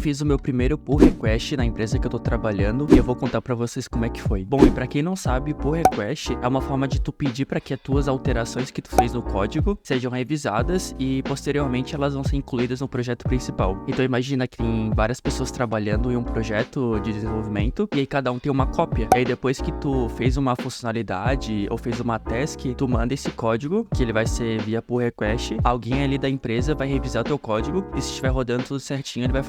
fiz o meu primeiro pull request na empresa que eu tô trabalhando e eu vou contar pra vocês como é que foi. Bom, e pra quem não sabe, pull request é uma forma de tu pedir pra que as tuas alterações que tu fez no código sejam revisadas e posteriormente elas vão ser incluídas no projeto principal. Então imagina que tem várias pessoas trabalhando em um projeto de desenvolvimento e aí cada um tem uma cópia. E aí depois que tu fez uma funcionalidade ou fez uma task, tu manda esse código, que ele vai ser via pull request, alguém ali da empresa vai revisar o teu código e se estiver rodando tudo certinho, ele vai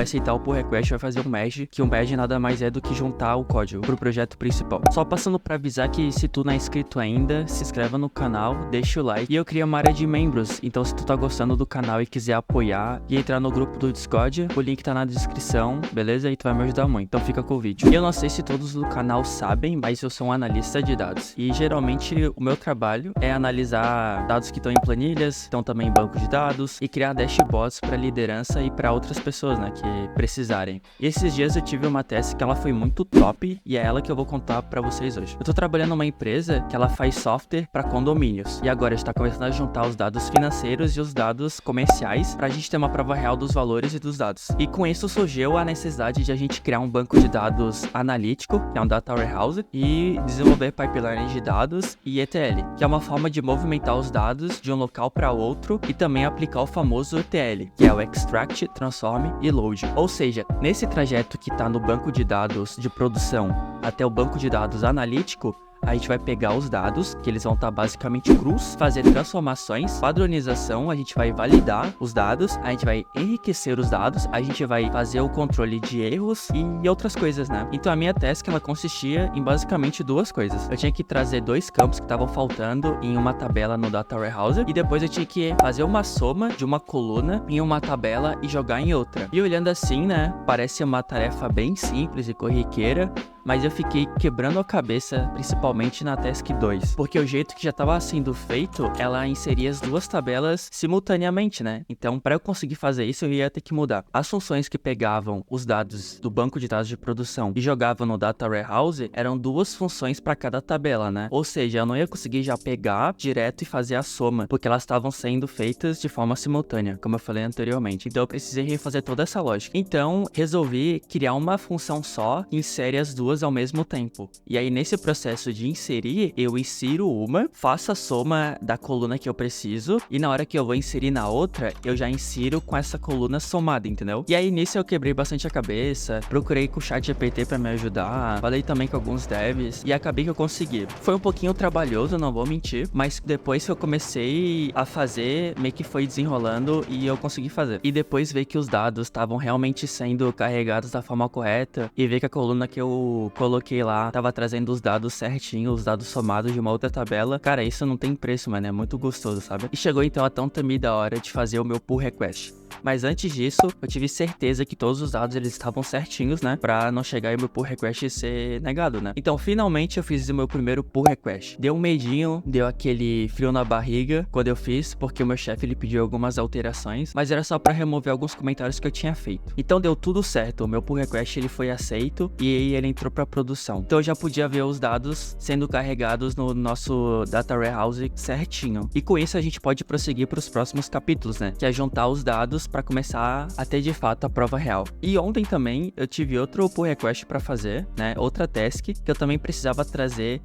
aceitar o pull request, vai fazer um merge, que um merge nada mais é do que juntar o código pro projeto principal. Só passando pra avisar que se tu não é inscrito ainda, se inscreva no canal, deixa o like. E eu criei uma área de membros, então se tu tá gostando do canal e quiser apoiar e entrar no grupo do Discord, o link tá na descrição, beleza? E tu vai me ajudar muito, então fica com o vídeo. Eu não sei se todos do canal sabem, mas eu sou um analista de dados. E geralmente o meu trabalho é analisar dados que estão em planilhas, estão também em banco de dados e criar dashboards para liderança e para outras pessoas, né, que precisarem. E esses dias eu tive uma task que ela foi muito top e é ela que eu vou contar para vocês hoje. Eu tô trabalhando numa empresa que ela faz software para condomínios e agora está começando a juntar os dados financeiros e os dados comerciais para a gente ter uma prova real dos valores e dos dados. E com isso surgiu a necessidade de a gente criar um banco de dados analítico, que é um data warehouse, e desenvolver pipelines de dados e ETL, que é uma forma de movimentar os dados de um local para outro e também aplicar o famoso ETL, que é o Extract, Transform e Load. Ou seja, nesse trajeto que está no banco de dados de produção até o banco de dados analítico, a gente vai pegar os dados, que eles vão estar basicamente crus, fazer transformações, padronização, a gente vai validar os dados, a gente vai enriquecer os dados, a gente vai fazer o controle de erros e outras coisas, né? Então a minha task, ela consistia em basicamente duas coisas. Eu tinha que trazer dois campos que estavam faltando em uma tabela no Data Warehouse e depois eu tinha que fazer uma soma de uma coluna em uma tabela e jogar em outra. E olhando assim, né, parece uma tarefa bem simples e corriqueira, mas eu fiquei quebrando a cabeça, principalmente na Task 2, porque o jeito que já estava sendo feito, ela inseria as duas tabelas simultaneamente, né? Então, para eu conseguir fazer isso, eu ia ter que mudar. As funções que pegavam os dados do banco de dados de produção e jogavam no Data Warehouse, eram duas funções para cada tabela, né? Ou seja, eu não ia conseguir já pegar direto e fazer a soma, porque elas estavam sendo feitas de forma simultânea, como eu falei anteriormente. Então, eu precisei refazer toda essa lógica. Então, resolvi criar uma função só que insere as duas ao mesmo tempo. E aí nesse processo de inserir, eu insiro uma, faço a soma da coluna que eu preciso e na hora que eu vou inserir na outra, eu já insiro com essa coluna somada, entendeu? E aí nisso eu quebrei bastante a cabeça, procurei com o ChatGPT pra me ajudar, falei também com alguns devs e acabei que eu consegui. Foi um pouquinho trabalhoso, não vou mentir, mas depois que eu comecei a fazer, meio que foi desenrolando e eu consegui fazer. E depois ver que os dados estavam realmente sendo carregados da forma correta e ver que a coluna que eu coloquei lá, tava trazendo os dados certinho, os dados somados de uma outra tabela. Cara, isso não tem preço, mano, é muito gostoso, sabe? E chegou então a tão temida hora de fazer o meu pull request. Mas antes disso, eu tive certeza que todos os dados eles estavam certinhos, né? Pra não chegar e meu pull request ser negado, né? Então, finalmente eu fiz o meu primeiro pull request. Deu um medinho, deu aquele frio na barriga quando eu fiz, porque o meu chefe ele pediu algumas alterações, mas era só pra remover alguns comentários que eu tinha feito. Então deu tudo certo, o meu pull request ele foi aceito e aí ele entrou pra produção. Então eu já podia ver os dados sendo carregados no nosso Data Warehouse certinho. E com isso a gente pode prosseguir para os próximos capítulos, né? Que é juntar os dados para começar a ter de fato a prova real. E ontem também eu tive outro pull request para fazer, né? Outra task que eu também precisava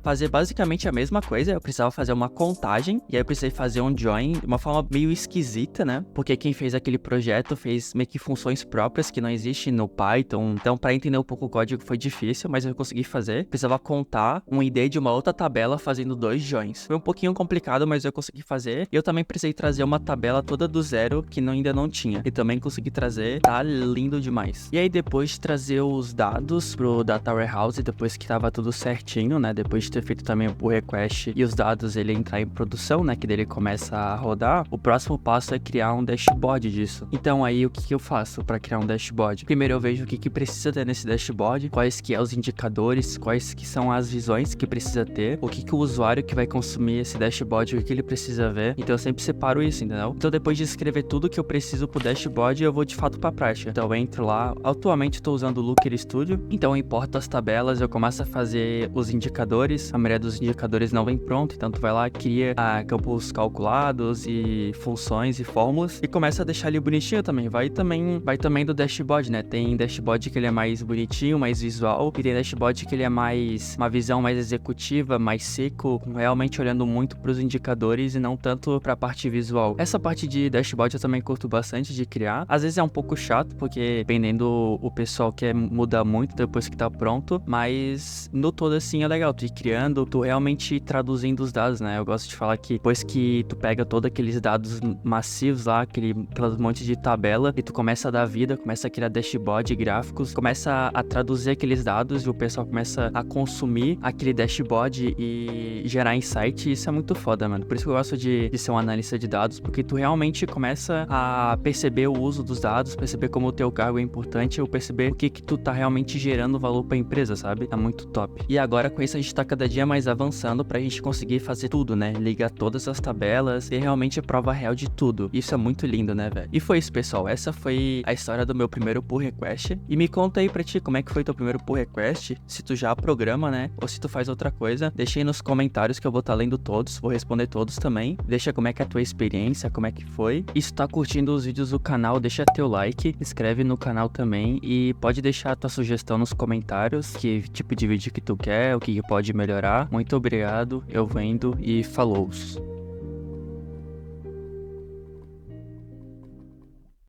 fazer basicamente a mesma coisa. Eu precisava fazer uma contagem e aí eu precisei fazer um join de uma forma meio esquisita, né? Porque quem fez aquele projeto fez meio que funções próprias que não existem no Python. Então, para entender um pouco o código foi difícil, mas eu consegui fazer. Precisava contar um ID de uma outra tabela fazendo dois joins. Foi um pouquinho complicado, mas eu consegui fazer. E eu também precisei trazer uma tabela toda do zero que ainda não tinha. E também consegui trazer. Tá lindo demais. E aí depois de trazer os dados pro Data Warehouse, depois que tava tudo certinho, né? Depois de ter feito também o pull request e os dados ele entrar em produção, né? Que dele começa a rodar. O próximo passo é criar um dashboard disso. Então aí o que eu faço para criar um dashboard? Primeiro eu vejo o que precisa ter nesse dashboard, quais que é os indicadores, quais que são as visões que precisa ter, o que o usuário que vai consumir esse dashboard, o que ele precisa ver. Então eu sempre separo isso, entendeu? Então depois de escrever tudo que eu preciso pro dashboard e eu vou de fato pra prática. Então eu entro lá, atualmente estou usando o Looker Studio, então eu importo as tabelas, eu começo a fazer os indicadores, a maioria dos indicadores não vem pronto, então tu vai lá, cria campos calculados e funções e fórmulas e começa a deixar ali bonitinho também, vai também do dashboard, né? Tem dashboard que ele é mais bonitinho, mais visual, e tem dashboard que ele é mais, uma visão mais executiva, mais seco, realmente olhando muito pros indicadores e não tanto pra parte visual. Essa parte de dashboard eu também curto bastante de criar, às vezes é um pouco chato, porque dependendo o pessoal quer mudar muito depois que tá pronto, mas no todo assim é legal, tu ir criando, tu realmente traduzindo os dados, né? Eu gosto de falar que depois que tu pega todos aqueles dados massivos lá, aquelas monte de tabela, e tu começa a dar vida, começa a criar dashboard, gráficos, começa a traduzir aqueles dados e o pessoal começa a consumir aquele dashboard e gerar insight, e isso é muito foda, mano. Por isso que eu gosto de ser um analista de dados, porque tu realmente começa a perceber o uso dos dados, perceber como o teu cargo é importante, ou perceber o que tu tá realmente gerando valor pra empresa, sabe? É muito top. E agora com isso a gente tá cada dia mais avançando pra gente conseguir fazer tudo, né? Ligar todas as tabelas e realmente a prova real de tudo. Isso é muito lindo, né, velho? E foi isso, pessoal. Essa foi a história do meu primeiro pull request. E me conta aí pra ti como é que foi teu primeiro pull request, se tu já programa, né? Ou se tu faz outra coisa. Deixa aí nos comentários que eu vou estar lendo todos, vou responder todos também. Deixa como é que é a tua experiência, como é que foi. E se tu tá curtindo os vídeos do canal, deixa teu like, inscreve no canal também e pode deixar a tua sugestão nos comentários, que tipo de vídeo que tu quer, o que pode melhorar. Muito obrigado, eu vendo e falou!